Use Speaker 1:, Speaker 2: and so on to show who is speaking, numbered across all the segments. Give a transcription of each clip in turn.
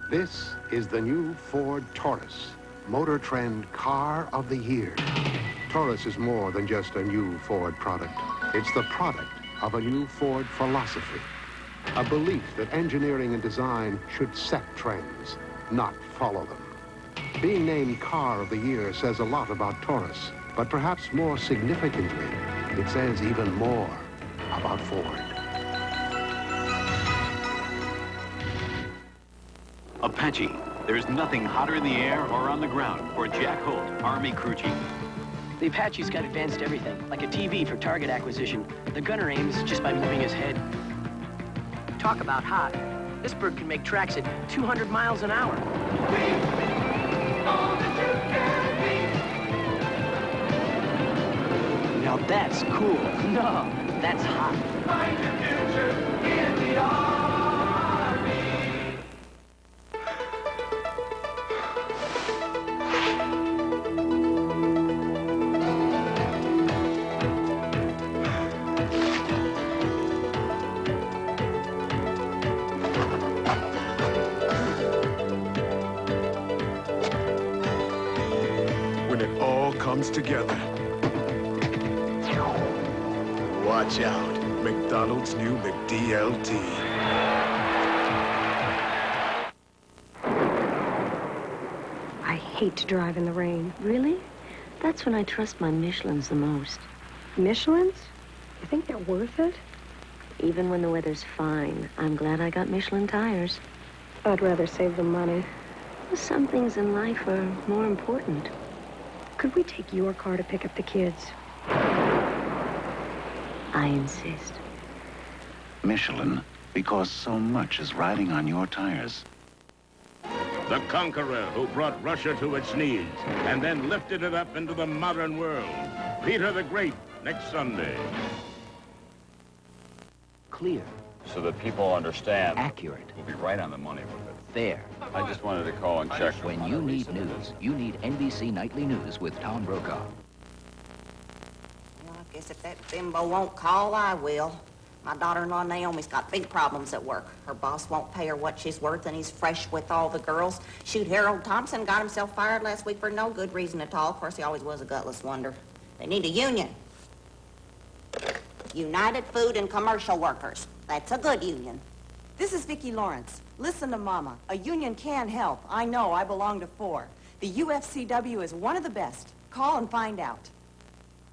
Speaker 1: This is the new Ford Taurus, Motor Trend Car of the Year. Taurus is more than just a new Ford product. It's the product of a new Ford philosophy, a belief that engineering and design should set trends, not follow them. Being named Car of the Year says a lot about Taurus, but perhaps more significantly, it says even more about Ford.
Speaker 2: Apache. There's nothing hotter in the air or on the ground for Jack Holt, Army crew chief.
Speaker 3: The Apache's got advanced everything, like a TV for target acquisition. The gunner aims just by moving his head. Talk about hot. This bird can make tracks at 200 miles an hour. Now that's cool. No, that's hot. Find the future in the Army.
Speaker 4: When it all comes together. Watch out, McDonald's new McD.L.T.
Speaker 5: I hate to drive in the rain.
Speaker 6: Really? That's when I trust my Michelins the most.
Speaker 5: Michelins? You think they're worth it?
Speaker 6: Even when the weather's fine, I'm glad I got Michelin tires.
Speaker 5: I'd rather save the money.
Speaker 6: Some things in life are more important.
Speaker 5: Could we take your car to pick up the kids?
Speaker 6: I insist.
Speaker 7: Michelin, because so much is riding on your tires.
Speaker 8: The conqueror who brought Russia to its knees and then lifted it up into the modern world. Peter the Great, next Sunday.
Speaker 3: Clear.
Speaker 9: So that people understand.
Speaker 3: Accurate.
Speaker 9: We'll be right on the money with it.
Speaker 3: Fair.
Speaker 9: I just wanted to call and check.
Speaker 10: When you need news, you need NBC Nightly News with Tom Brokaw.
Speaker 11: Well, I guess if that bimbo won't call, I will. My daughter-in-law Naomi's got big problems at work. Her boss won't pay her what she's worth, and he's fresh with all the girls. Shoot, Harold Thompson got himself fired last week for no good reason at all. Of course, he always was a gutless wonder. They need a union. United Food and Commercial Workers. That's a good union.
Speaker 12: This is Vicki Lawrence. Listen to Mama. A union can help. I know. I belong to 4. The UFCW is one of the best. Call and find out.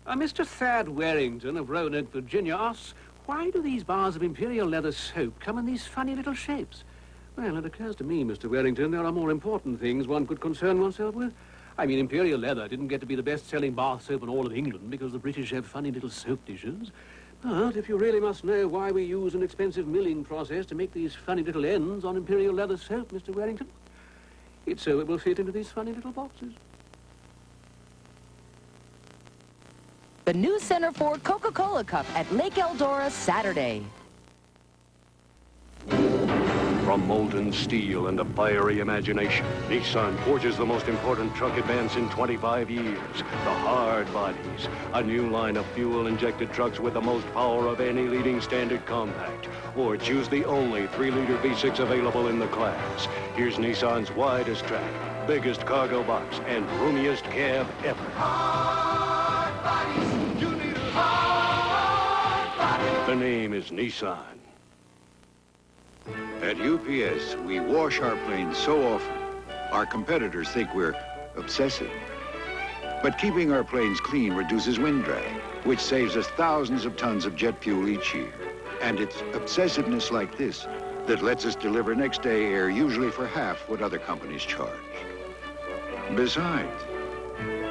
Speaker 13: Mr. Thad Warrington of Roanoke, Virginia asks, why do these bars of Imperial Leather soap come in these funny little shapes? Well, it occurs to me, Mr. Warrington, there are more important things one could concern oneself with. I mean, Imperial Leather didn't get to be the best-selling bath soap in all of England because the British have funny little soap dishes. But if you really must know why we use an expensive milling process to make these funny little ends on Imperial Leather soap, Mr. Warrington, it's so it will fit into these funny little boxes.
Speaker 14: The new Center Ford Coca-Cola Cup at Lake Eldora Saturday.
Speaker 15: From molten steel and a fiery imagination, Nissan forges the most important truck advance in 25 years, the hard bodies. A new line of fuel-injected trucks with the most power of any leading standard compact. Or choose the only 3-liter V6 available in the class. Here's Nissan's widest track, biggest cargo box, and roomiest cab ever. Hard bodies. You need a hard body. The name is Nissan.
Speaker 16: At UPS, we wash our planes so often, our competitors think we're obsessive. But keeping our planes clean reduces wind drag, which saves us thousands of tons of jet fuel each year. And it's obsessiveness like this that lets us deliver next-day air usually for half what other companies charge. Besides,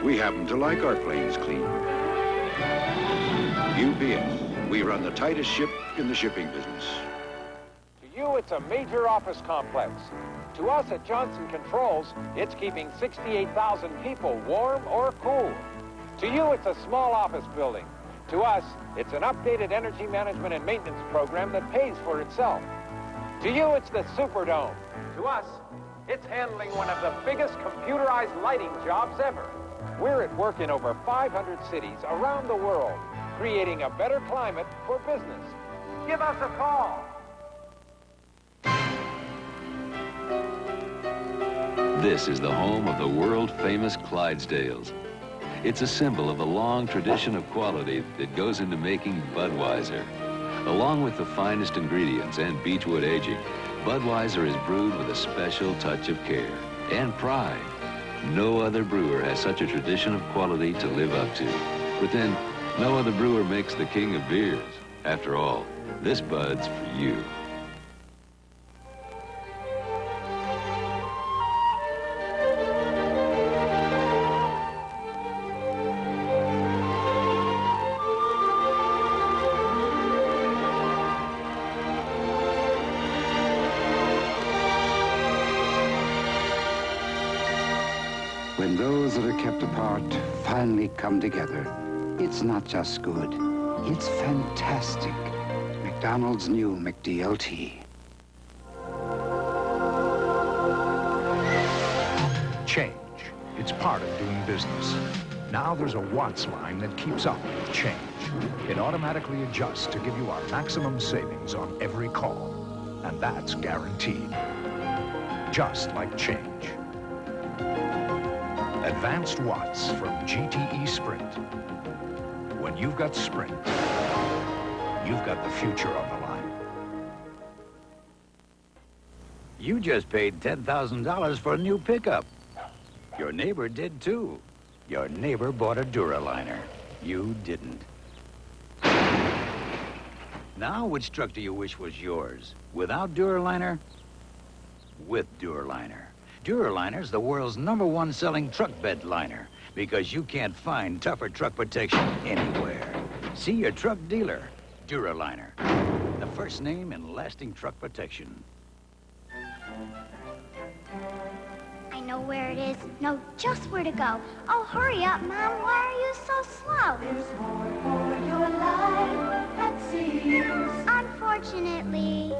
Speaker 16: we happen to like our planes clean. UPS, we run the tightest ship in the shipping business.
Speaker 17: To you, it's a major office complex. To us at Johnson Controls, it's keeping 68,000 people warm or cool. To you, it's a small office building. To us, it's an updated energy management and maintenance program that pays for itself. To you, it's the Superdome. To us, it's handling one of the biggest computerized lighting jobs ever. We're at work in over 500 cities around the world, creating a better climate for business. Give us a call.
Speaker 18: This is the home of the world-famous Clydesdales. It's a symbol of the long tradition of quality that goes into making Budweiser. Along with the finest ingredients and beechwood aging, Budweiser is brewed with a special touch of care and pride. No other brewer has such a tradition of quality to live up to. But then, no other brewer makes the king of beers. After all, this Bud's for you.
Speaker 19: When those that are kept apart finally come together, it's not just good, it's fantastic. McDonald's new McD.L.T.
Speaker 20: Change. It's part of doing business. Now there's a Watts line that keeps up with change. It automatically adjusts to give you our maximum savings on every call. And that's guaranteed. Just like change. Advanced Watts from GTE Sprint. When you've got Sprint, you've got the future on the line.
Speaker 21: You just paid $10,000 for a new pickup. Your neighbor did too. Your neighbor bought a Duraliner. You didn't. Now, which truck do you wish was yours? Without Duraliner? With Duraliner. Duraliner's the world's #1 selling truck bed liner because you can't find tougher truck protection anywhere. See your truck dealer. Duraliner. The first name in lasting truck protection.
Speaker 22: I know where it is. Know just where to go. Oh, hurry up, Mom. Why are you so slow? There's more for your life at Sears. Unfortunately,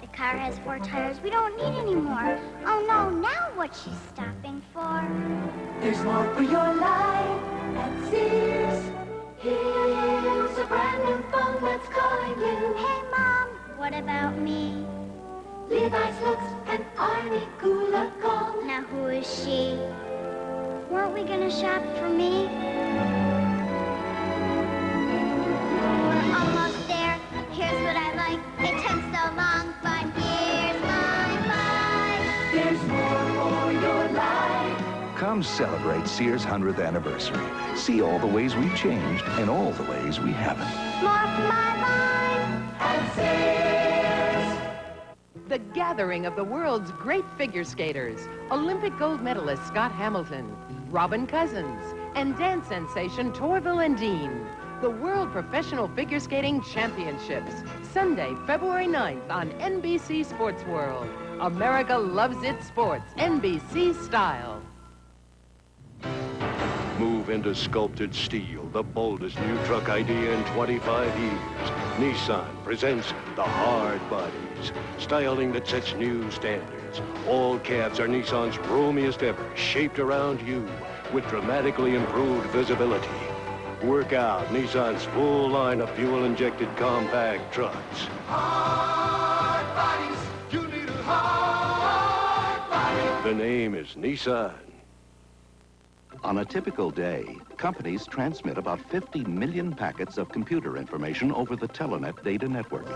Speaker 22: the car has 4 tires. We don't need any more. Oh, no. Now what's she stopping for? There's more for your life at Sears. Here's a brand new phone that's calling you. Hey, Mom. What about me? Levi's looks and Arnie Gulagong. Now who is she? Weren't we gonna shop for me? We're almost there. Here's what I like. It took so long, but here's my life. There's more for your life.
Speaker 20: Come celebrate Sears' 100th anniversary. See all the ways we've changed and all the ways we haven't.
Speaker 22: More for my life at Sears.
Speaker 14: The gathering of the world's great figure skaters. Olympic gold medalist Scott Hamilton, Robin Cousins, and dance sensation Torville and Dean. The World Professional Figure Skating Championships. Sunday, February 9th on NBC SportsWorld. America loves its sports, NBC style.
Speaker 15: Move into sculpted steel, the boldest new truck idea in 25 years. Nissan presents the hard bodies, styling that sets new standards. All cabs are Nissan's roomiest ever, shaped around you with dramatically improved visibility. Work out Nissan's full line of fuel-injected compact trucks.
Speaker 4: Hard bodies, you need a hard body.
Speaker 15: The name is Nissan.
Speaker 7: On a typical day, companies transmit about 50 million packets of computer information over the Telenet data network,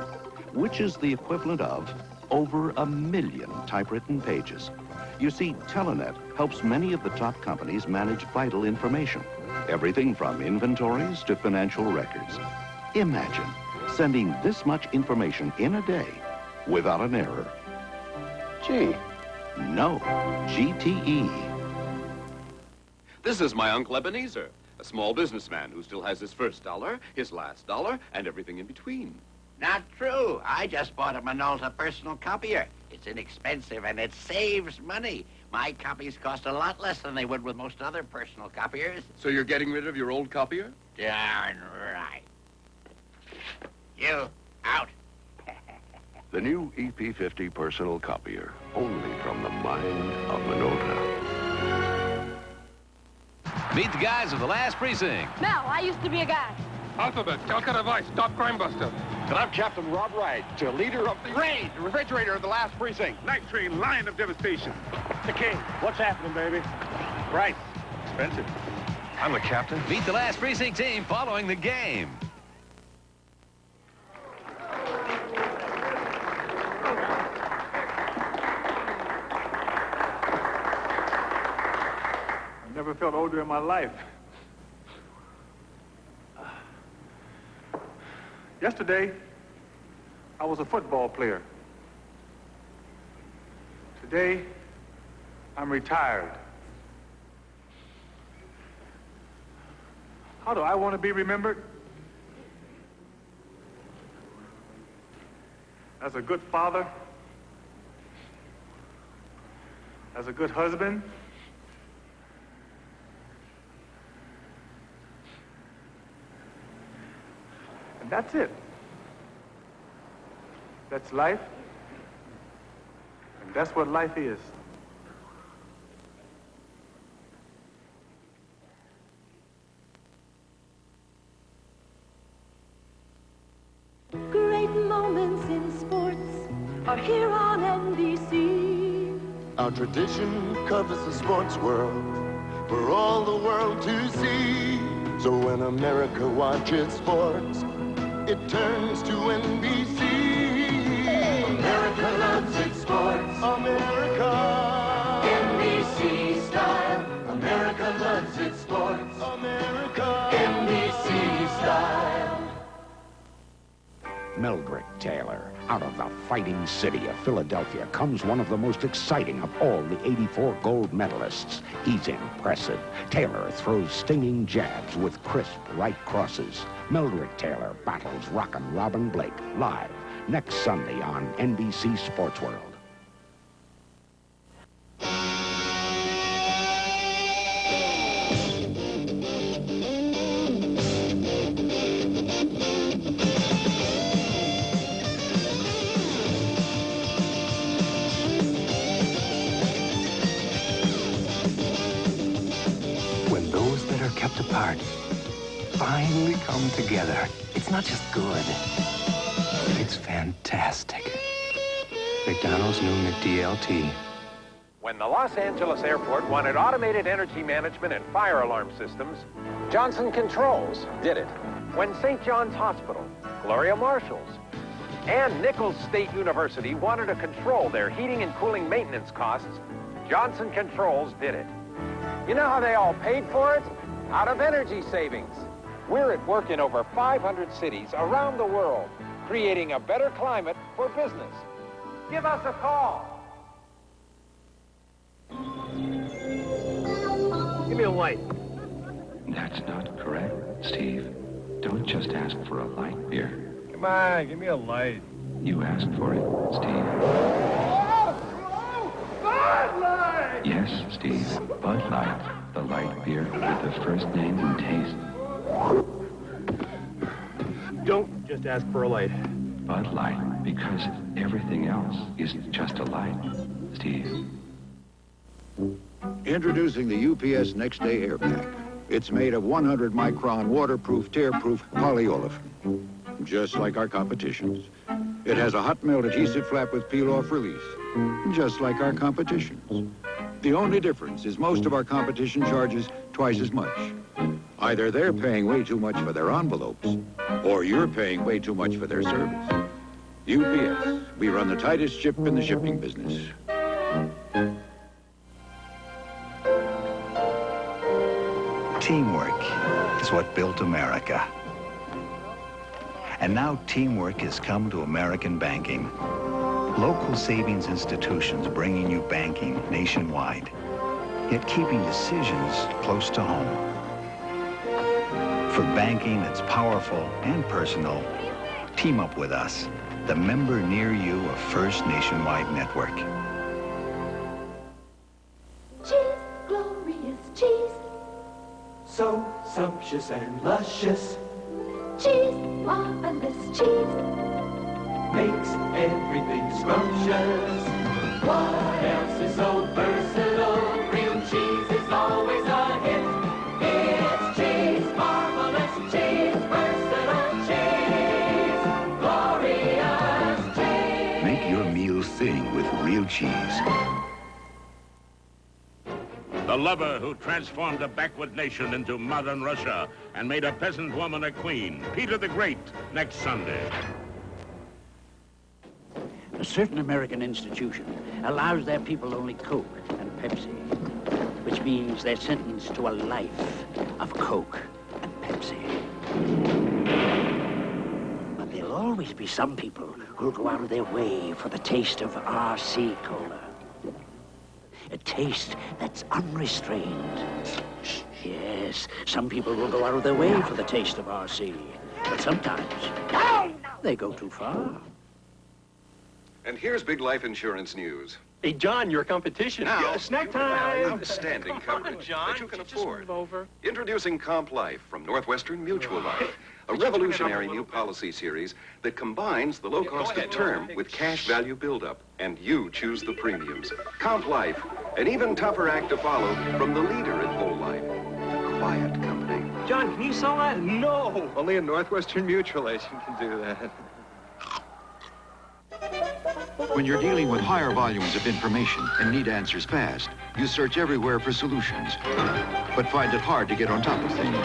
Speaker 7: which is the equivalent of over 1 million typewritten pages. You see, Telenet helps many of the top companies manage vital information, everything from inventories to financial records. Imagine sending this much information in a day without an error.
Speaker 9: Gee.
Speaker 7: No, GTE.
Speaker 23: This is my Uncle Ebenezer, a small businessman who still has his first dollar, his last dollar, and everything in between.
Speaker 24: Not true. I just bought a Minolta personal copier. It's inexpensive and it saves money. My copies cost a lot less than they would with most other personal copiers.
Speaker 23: So you're getting rid of your old copier?
Speaker 24: Darn right. You, out.
Speaker 15: The new EP50 personal copier, only from the mind of Minolta.
Speaker 2: Meet the guys of the Last Precinct.
Speaker 25: Mel, I used to be a guy.
Speaker 1: Alphabet, Calcutta Vice, top crime buster.
Speaker 5: And I'm Captain Rob Wright, leader of the raid, the refrigerator of the Last Precinct.
Speaker 1: Night train, lion of devastation.
Speaker 5: The king. What's happening, baby?
Speaker 1: Price. Expensive.
Speaker 5: I'm the captain.
Speaker 18: Meet the Last Precinct team following the game.
Speaker 1: I've never felt older in my life. Yesterday, I was a football player. Today, I'm retired. How do I want to be remembered? As a good father, as a good husband, and that's it. That's life, and that's what life is.
Speaker 6: Great moments in sports are here on NBC.
Speaker 4: Our tradition covers the sports world for all the world to see. So when America watches sports, it turns to NBC. America loves its sports. America. NBC style. America loves its sports. America. NBC style.
Speaker 8: Mildred Taylor. Out of the fighting city of Philadelphia comes one of the most exciting of all the 84 gold medalists. He's impressive. Taylor throws stinging jabs with crisp right crosses. Mildred Taylor battles Rockin' Robin Blake live next Sunday on NBC SportsWorld.
Speaker 25: Kept apart finally come together. It's not just good, it's fantastic. McDonald's new McD.L.T.
Speaker 17: When the Los Angeles airport wanted automated energy management and fire alarm systems, Johnson Controls did it. When St. John's Hospital, Gloria Marshall's, and Nichols State University wanted to control their heating and cooling maintenance costs, Johnson Controls did it. You know how they all paid for it? Out of energy savings. We're at work in over 500 cities around the world, creating a better climate for business. Give us a call.
Speaker 1: Give me a light.
Speaker 26: That's not correct, Steve. Don't just ask for a light beer.
Speaker 1: Come on, give me a light.
Speaker 26: You asked for it, Steve.
Speaker 1: Bud Light!
Speaker 26: Yes, Steve. Bud Light. The light beer with the first name and taste.
Speaker 1: Don't just ask for a light.
Speaker 26: Bud Light, because everything else is just a light, Steve.
Speaker 16: Introducing the UPS Next Day Air Pack. It's made of 100-micron waterproof, tear-proof polyolefin, just like our competition's. It has a hot melt adhesive flap with peel-off release, just like our competition's. The only difference is most of our competition charges twice as much. Either they're paying way too much for their envelopes, or you're paying way too much for their service. UPS, we run the tightest ship in the shipping business.
Speaker 27: Teamwork is what built America. And now teamwork has come to American banking. Local savings institutions bringing you banking nationwide, yet keeping decisions close to home. For banking that's powerful and personal, team up with us, the member near you of First Nationwide Network.
Speaker 6: Cheese, glorious cheese.
Speaker 28: So sumptuous and luscious.
Speaker 6: Cheese, marvelous cheese.
Speaker 28: Makes everything scrumptious. What else is so versatile? Real cheese is always a hit. It's cheese, marvelous cheese, versatile.
Speaker 25: cheese.
Speaker 3: The lover who transformed a backward nation into modern Russia and made a peasant woman a queen, Peter the Great, next Sunday.
Speaker 10: A certain American institution allows their people only Coke and Pepsi, which means they're sentenced to a life of Coke and Pepsi. But there'll always be some people who'll go out of their way for the taste of RC Cola. A taste that's unrestrained. Yes, some people will go out of their way for the taste of RC, but sometimes they go too far.
Speaker 11: And here's big life insurance news.
Speaker 12: Hey, John, your competition.
Speaker 11: Now,
Speaker 12: snack time.
Speaker 11: Outstanding coverage
Speaker 12: John,
Speaker 11: that you can afford.
Speaker 12: Over.
Speaker 11: Introducing Comp Life from Northwestern Mutual Life, a revolutionary new policy series that combines the low cost of term with cash value buildup, and you choose the premiums. Comp Life, an even tougher act to follow from the leader in whole life, the Quiet Company.
Speaker 12: John, can you sell that?
Speaker 11: No,
Speaker 12: only a Northwestern Mutual agent can do that.
Speaker 13: When you're dealing with higher volumes of information and need answers fast, you search everywhere for solutions, but find it hard to get on top of things.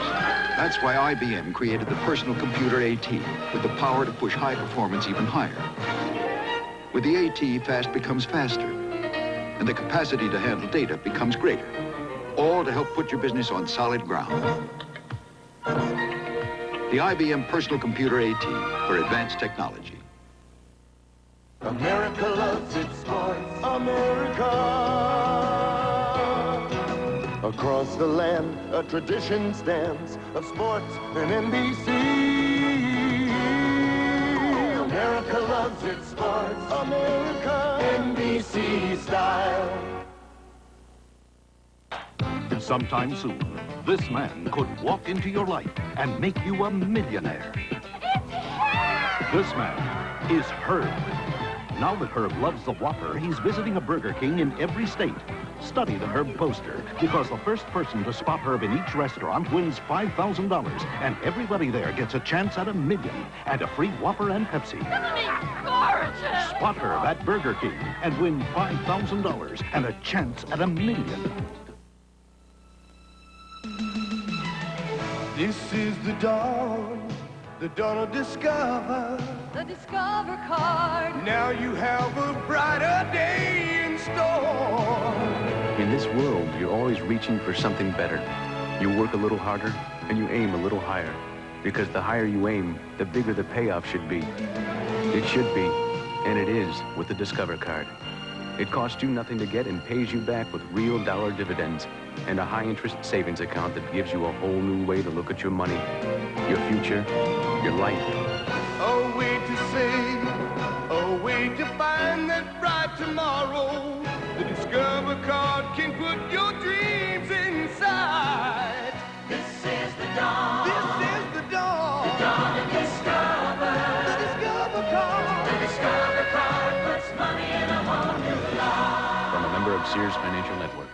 Speaker 13: That's why IBM created the Personal Computer AT, with the power to push high performance even higher. With the AT, fast becomes faster, and the capacity to handle data becomes greater, all to help put your business on solid ground. The IBM Personal Computer AT for advanced technology.
Speaker 4: America loves its sports. America. Across the land, a tradition stands of sports and NBC. America loves its sports. America. NBC style.
Speaker 7: Sometime soon, this man could walk into your life and make you a millionaire. This man is Herb. Now that Herb loves the Whopper, he's visiting a Burger King in every state. Study the Herb poster, because the first person to spot Herb in each restaurant wins $5,000, and everybody there gets a chance at $1 million and a free Whopper and Pepsi.
Speaker 6: Gorgeous!
Speaker 7: Spot Herb at Burger King and win $5,000 and a chance at $1 million.
Speaker 4: This is the dawn of Discover.
Speaker 6: The Discover card.
Speaker 4: Now you have a brighter day in store.
Speaker 19: In this world, you're always reaching for something better. You work a little harder, and you aim a little higher. Because the higher you aim, the bigger the payoff should be. It should be, and it is, with the Discover card. It costs you nothing to get and pays you back with real dollar dividends and a high-interest savings account that gives you a whole new way to look at your money, your future, your life.
Speaker 4: A way to save, a way to find that bright tomorrow. The Discover card can put your dreams inside.
Speaker 6: This is the dawn.
Speaker 4: This is the dawn.
Speaker 6: The dawn of Discover.
Speaker 4: The Discover card.
Speaker 6: The Discover card puts money in a whole new life.
Speaker 19: From a member of Sears Financial Network.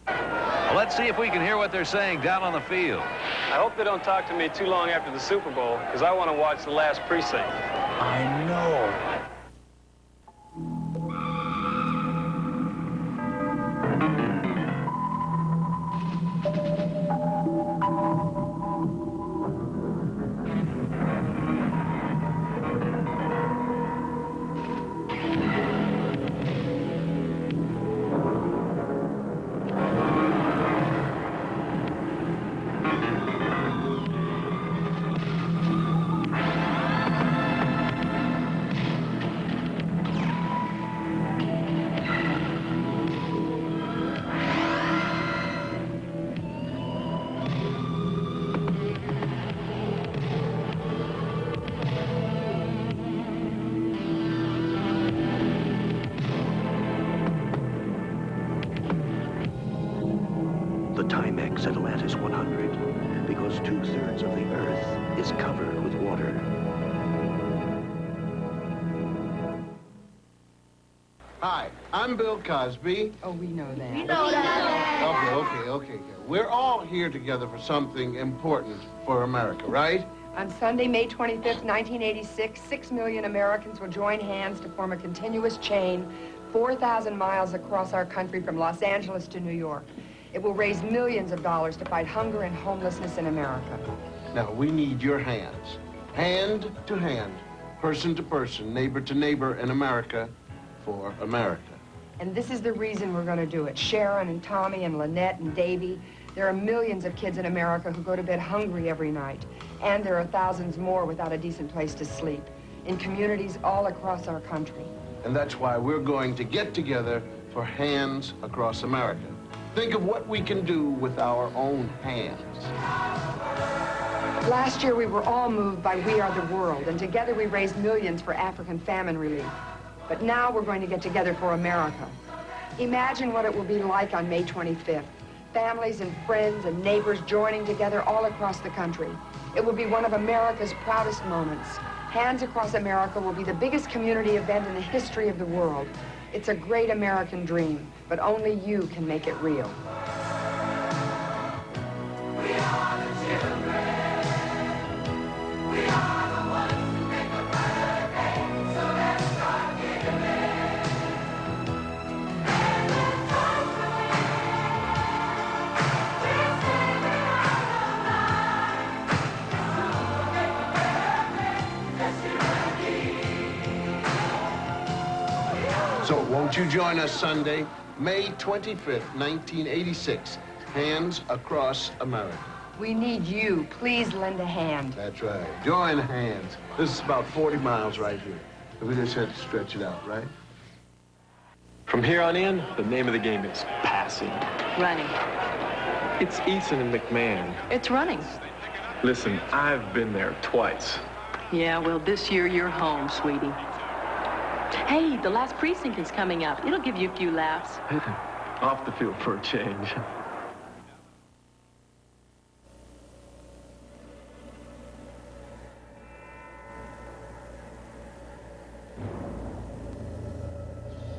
Speaker 18: Well, let's see if we can hear what they're saying down on the field.
Speaker 12: I hope they don't talk to me too long after the Super Bowl, because I want to watch The Last Precinct.
Speaker 19: I know.
Speaker 25: Timex Atlantis 100, because 2/3 of the Earth is covered with water.
Speaker 20: Hi, I'm Bill Cosby.
Speaker 21: Oh, we know that.
Speaker 22: We know that.
Speaker 20: Okay. We're all here together for something important for America, right?
Speaker 2: On Sunday, May 25th, 1986, 6 million Americans will join hands to form a continuous chain 4,000 miles across our country from Los Angeles to New York. It will raise millions of dollars to fight hunger and homelessness in America.
Speaker 20: Now, we need your hands. Hand to hand, person to person, neighbor to neighbor in America for America.
Speaker 2: And this is the reason we're going to do it. Sharon and Tommy and Lynette and Davy. There are millions of kids in America who go to bed hungry every night. And there are thousands more without a decent place to sleep in communities all across our country.
Speaker 20: And that's why we're going to get together for Hands Across America. Think of what we can do with our own hands.
Speaker 2: Last year, we were all moved by We Are the World, and together we raised millions for African famine relief. But now we're going to get together for America. Imagine what it will be like on May 25th. Families and friends and neighbors joining together all across the country. It will be one of America's proudest moments. Hands Across America will be the biggest community event in the history of the world. It's a great American dream, but only you can make it real.
Speaker 28: We are the children. We are the ones who make a brighter day. So let's start giving. And let's talk to we're saving our lives. To make a better day. Yes,
Speaker 20: So won't you join us Sunday, May 25th, 1986, Hands Across America.
Speaker 2: We need you. Please lend a hand.
Speaker 20: That's right. Join hands. This is about 40 miles right here. We just had to stretch it out, right?
Speaker 12: From here on in, the name of the game is passing.
Speaker 5: Running.
Speaker 12: It's Eason and McMahon.
Speaker 5: It's running.
Speaker 12: Listen, I've been there twice.
Speaker 5: Yeah, well, this year you're home, sweetie. Hey, the Last Precinct is coming up. It'll give you a few laughs.
Speaker 12: Off the field for a change.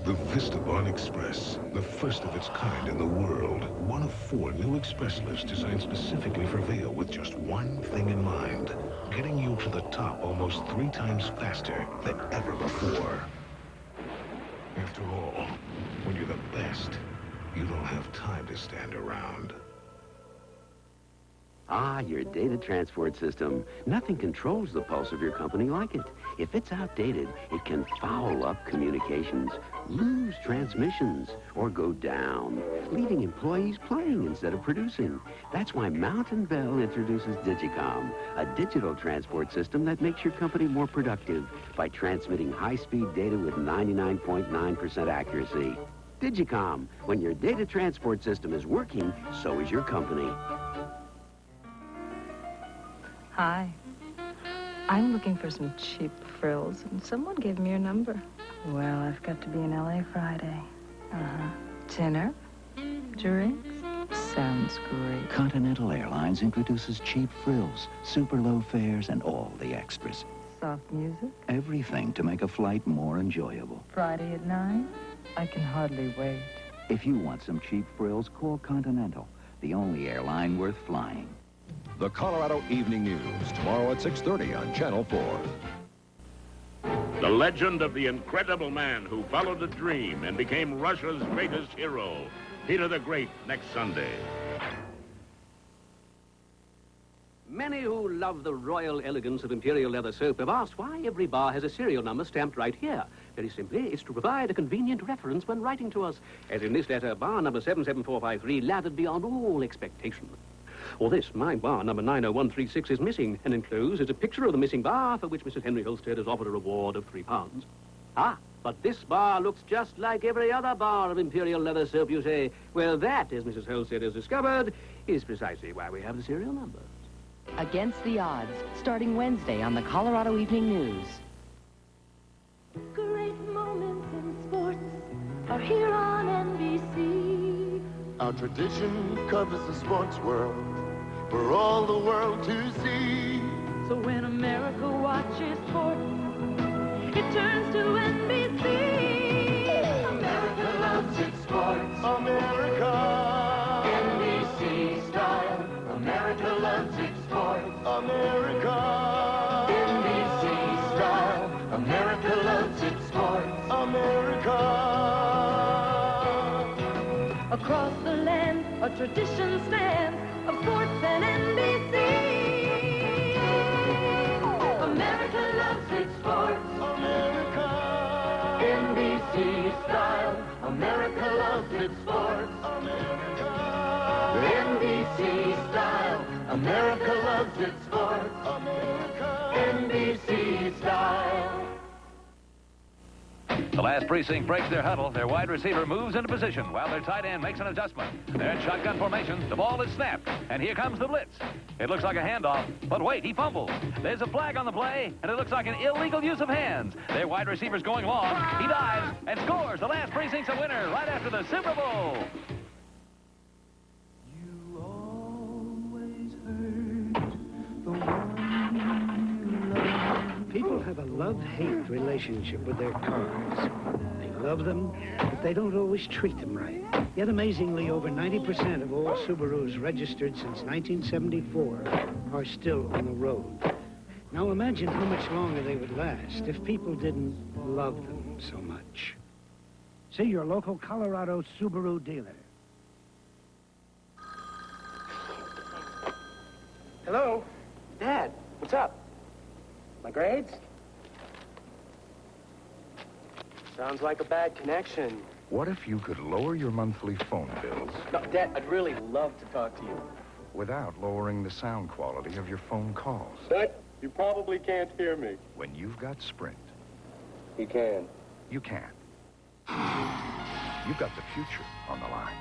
Speaker 9: The Vistabon Express, the first of its kind in the world. One of 4 new express lifts designed specifically for Vail with just one thing in mind. Getting you to the top almost 3 times faster than ever before. After all, when you're the best, you don't have time to stand around.
Speaker 14: Ah, your data transport system. Nothing controls the pulse of your company like it. If it's outdated, it can foul up communications, lose transmissions, or go down, leaving employees playing instead of producing. That's why Bell introduces Digicom, a digital transport system that makes your company more productive by transmitting high-speed data with 99.9% accuracy. Digicom, when your data transport system is working, so is your company.
Speaker 15: Hi. I'm looking for some cheap frills, and someone gave me your number. Well, I've got to be in L.A. Friday. Dinner? Drinks? Sounds great.
Speaker 21: Continental Airlines introduces cheap frills, super low fares, and all the extras.
Speaker 15: Soft music?
Speaker 21: Everything to make a flight more enjoyable.
Speaker 15: Friday at 9? I can hardly wait.
Speaker 21: If you want some cheap frills, call Continental, the only airline worth flying.
Speaker 23: The Colorado Evening News, tomorrow at 6:30 on Channel 4.
Speaker 3: The legend of the incredible man who followed a dream and became Russia's greatest hero, Peter the Great, next Sunday.
Speaker 24: Many who love the royal elegance of Imperial Leather soap have asked why every bar has a serial number stamped right here. Very simply, it's to provide a convenient reference when writing to us. As in this letter, bar number 77453, lathered beyond all expectation. Or this, my bar number 90136 is missing, and enclosed is a picture of the missing bar for which Mrs. Henry Holstead has offered a reward of £3. Ah, but this bar looks just like every other bar of Imperial Leather soap, you say. Well, that, as Mrs. Holstead has discovered, is precisely why we have the serial number.
Speaker 29: Against the Odds, starting Wednesday on the Colorado Evening News.
Speaker 6: Great moments in sports are here on NBC.
Speaker 4: Our tradition covers the sports world for all the world to see.
Speaker 6: So when America watches sports, it turns to NBC. America loves its sports.
Speaker 4: America.
Speaker 6: NBC style. America loves its sports.
Speaker 4: America.
Speaker 6: Across the land, a tradition stands of sports and NBC. America loves its sports. America. NBC style. America loves its sports. America. NBC style. America loves its sports. America. NBC style.
Speaker 18: The last precinct breaks their huddle. Their wide receiver moves into position while their tight end makes an adjustment. They're in shotgun formation. The ball is snapped, and here comes the blitz. It looks like a handoff, but wait, he fumbles. There's a flag on the play, and it looks like an illegal use of hands. Their wide receiver's going long. He dives and scores. The last precinct's a winner right after the Super Bowl.
Speaker 1: People have a love-hate relationship with their cars. They love them, but they don't always treat them right. Yet amazingly, over 90% of all Subarus registered since 1974 are still on the road. Now imagine how much longer they would last if people didn't love them so much. See your local Colorado Subaru dealer.
Speaker 8: Hello? Dad, what's up? My grades? Sounds like a bad connection.
Speaker 10: What if you could lower your monthly phone bills
Speaker 8: No, Dad, I'd really love to talk to you.
Speaker 10: without lowering the sound quality of your phone calls?
Speaker 8: Dad, you probably can't hear me.
Speaker 10: When you've got Sprint,
Speaker 8: You can.
Speaker 10: you can. You've got the future on the line.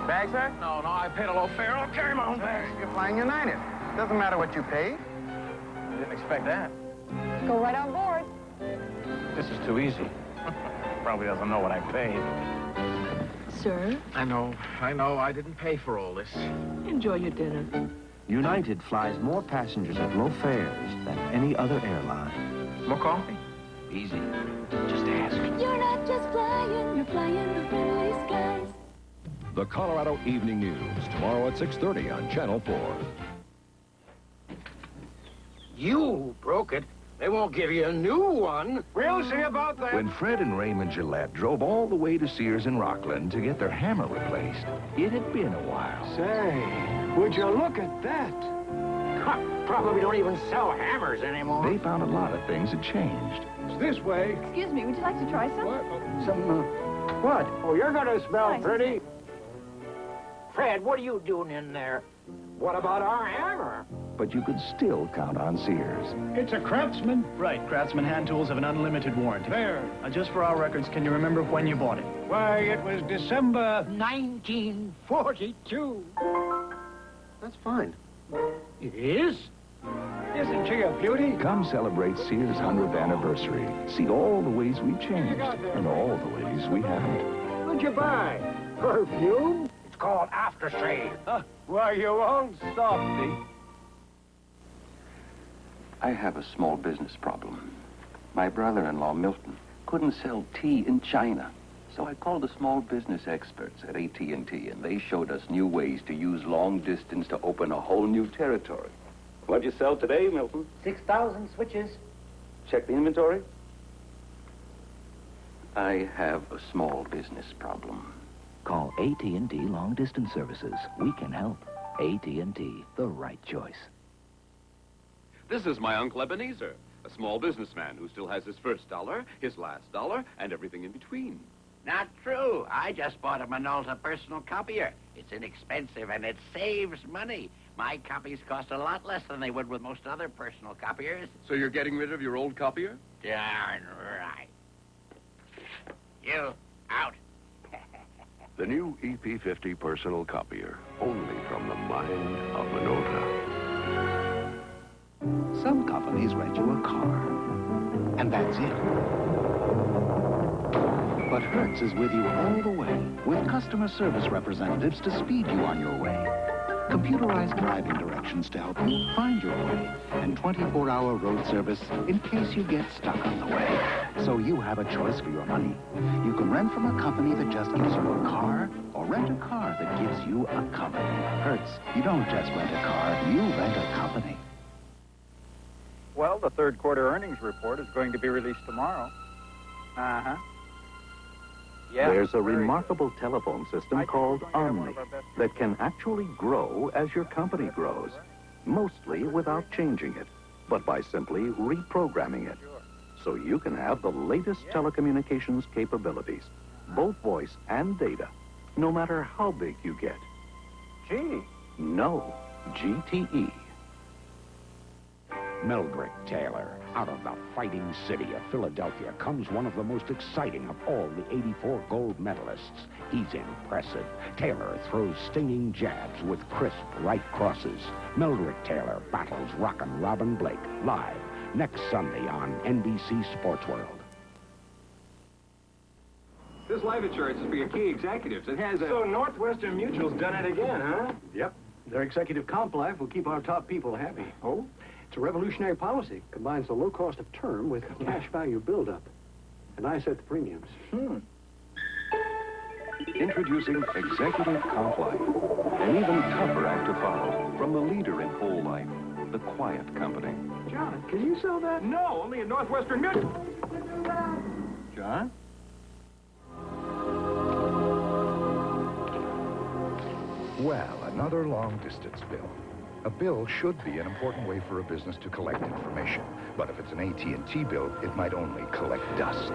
Speaker 8: Bag, sir?
Speaker 11: No, I paid a low fare. Okay, come on.
Speaker 8: You're flying United. Doesn't matter what you pay.
Speaker 11: I didn't expect that.
Speaker 2: Go right on board.
Speaker 11: This is too easy. Probably doesn't know what I paid.
Speaker 15: Sir,
Speaker 11: I know. I didn't pay for all this.
Speaker 15: enjoy your dinner.
Speaker 25: United flies more passengers at low fares than any other airline.
Speaker 11: More coffee?
Speaker 25: Easy. Just ask.
Speaker 6: You're not just flying, you're flying the friendly skies.
Speaker 23: The Colorado Evening News, tomorrow at 6:30 on Channel 4.
Speaker 8: You broke it. They won't give you a new one. We'll see about that.
Speaker 7: When Fred and Raymond Gillette drove all the way to Sears in Rockland to get their hammer replaced, it had been a while.
Speaker 8: Say, would you look at that? Probably don't even sell hammers anymore.
Speaker 7: They found a lot of things had changed.
Speaker 8: It's this way.
Speaker 15: Excuse me, would you like to try some?
Speaker 8: What? Oh, you're gonna smell pretty. Fred, what are you doing in there? What about our hammer?
Speaker 7: But you could still count on Sears.
Speaker 8: It's a Craftsman.
Speaker 13: Right, Craftsman hand tools have an unlimited warranty.
Speaker 8: There.
Speaker 13: Just for our records, can you remember when you bought it?
Speaker 8: Why, it was December 1942.
Speaker 13: That's fine.
Speaker 8: It is? Isn't she a beauty?
Speaker 7: Come celebrate Sears' 100th anniversary. See all the ways we've changed and all the ways we haven't.
Speaker 8: What'd you buy? Perfume? It's called aftershave. Why, you old softy.
Speaker 16: I have a small business problem. My brother-in-law, Milton, couldn't sell tea in China. So I called the small business experts at AT&T, and they showed us new ways to use long distance to open a whole new territory. What'd you sell today, Milton?
Speaker 8: 6,000 switches.
Speaker 16: Check the inventory. I have a small business problem.
Speaker 21: Call AT&T Long Distance Services. We can help. AT&T, the right choice.
Speaker 17: This is my Uncle Ebenezer, a small businessman who still has his first dollar, his last dollar, and everything in between.
Speaker 26: Not true. I just bought a Minolta personal copier. It's inexpensive and it saves money. My copies cost a lot less than they would with most other personal copiers.
Speaker 17: So you're getting rid of your old copier?
Speaker 26: Darn right. You, out.
Speaker 9: The new EP50 personal copier, only from the mind of Minolta.
Speaker 21: Some companies rent you a car, and that's it. But Hertz is with you all the way, with customer service representatives to speed you on your way. Computerized driving directions to help you find your way, and 24-hour road service in case you get stuck on the way. So you have a choice for your money. You can rent from a company that just gives you a car, or rent a car that gives you a company. Hertz, you don't just rent a car, you rent a company.
Speaker 27: Well, the third quarter earnings report is going to be released tomorrow. Uh-huh.
Speaker 7: There's a remarkable telephone system called Omni that can actually grow as your company grows, mostly without changing it, but by simply reprogramming it. So you can have the latest telecommunications capabilities, both voice and data, no matter how big you get.
Speaker 8: Gee.
Speaker 7: No, GTE.
Speaker 3: Mildred Taylor. Out of the fighting city of Philadelphia comes one of the most exciting of all the 84 gold medalists. He's impressive. Taylor throws stinging jabs with crisp right crosses. Mildred Taylor battles Rockin' Robin Blake live next Sunday on NBC SportsWorld.
Speaker 5: This life insurance is for your key executives. It has a...
Speaker 8: So Northwestern Mutual's done it again, huh?
Speaker 13: Yep. Their executive comp life will keep our top people happy. Oh? It's a revolutionary policy. Combines the low cost of term with cash value buildup. And I set the premiums.
Speaker 7: Introducing Executive Comp Life, an even tougher act to follow from the leader in whole life, the Quiet Company.
Speaker 13: John, can you sell that?
Speaker 8: No, only a Northwestern Mutual.
Speaker 13: John?
Speaker 10: Well, another long-distance bill. A bill should be an important way for a business to collect information. But if it's an AT&T bill, it might only collect dust.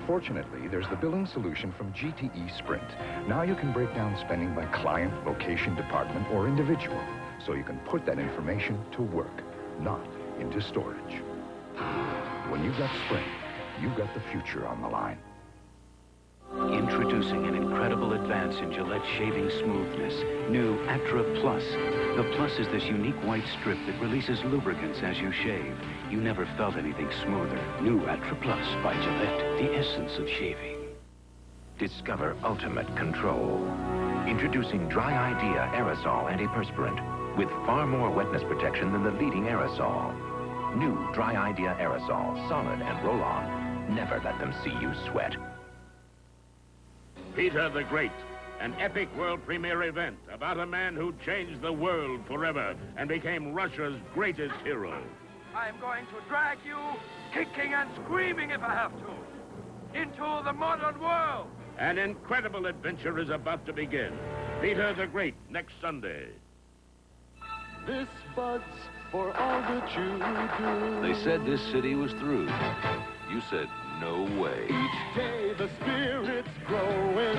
Speaker 10: Fortunately, there's the billing solution from GTE Sprint. Now you can break down spending by client, location, department, or individual. So you can put that information to work, not into storage. When you've got Sprint, you've got the future on the line.
Speaker 25: Introducing an incredible advance in Gillette shaving smoothness. New Atra Plus. The Plus is this unique white strip that releases lubricants as you shave. You never felt anything smoother. New Atra Plus by Gillette, the essence of shaving.
Speaker 12: Discover ultimate control. Introducing Dry Idea Aerosol Antiperspirant with far more wetness protection than the leading aerosol. New Dry Idea Aerosol, solid and roll-on. Never let them see you sweat.
Speaker 14: Peter the Great, an epic world premiere event about a man who changed the world forever and became Russia's greatest hero.
Speaker 19: I'm going to drag you, kicking and screaming if I have to, into the modern world.
Speaker 14: An incredible adventure is about to begin. Peter the Great, next Sunday.
Speaker 4: This Bud's for all that you do.
Speaker 18: They said this city was through. You said, no way.
Speaker 4: Each day the spirit's growing.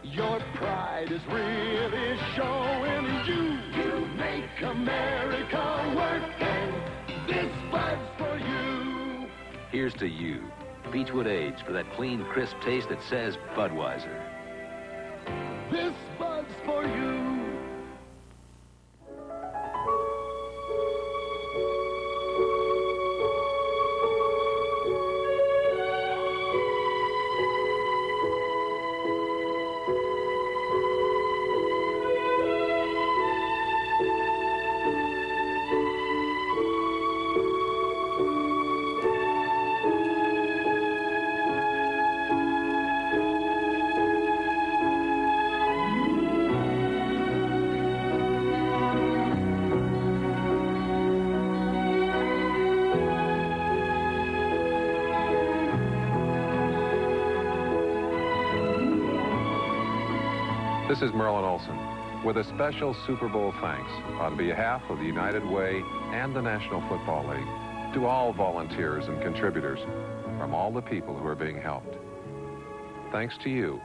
Speaker 4: Your pride is really showing. You make America work, and this Bud's for you.
Speaker 18: Here's to you. Beechwood Age for that clean, crisp taste that says Budweiser.
Speaker 4: This Bud's for you.
Speaker 20: This is Merlin Olsen with a special Super Bowl thanks on behalf of the United Way and the National Football League to all volunteers and contributors from all the people who are being helped. Thanks to you,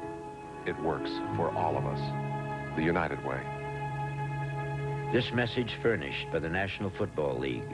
Speaker 20: it works for all of us. The United Way.
Speaker 26: This message furnished by the National Football League.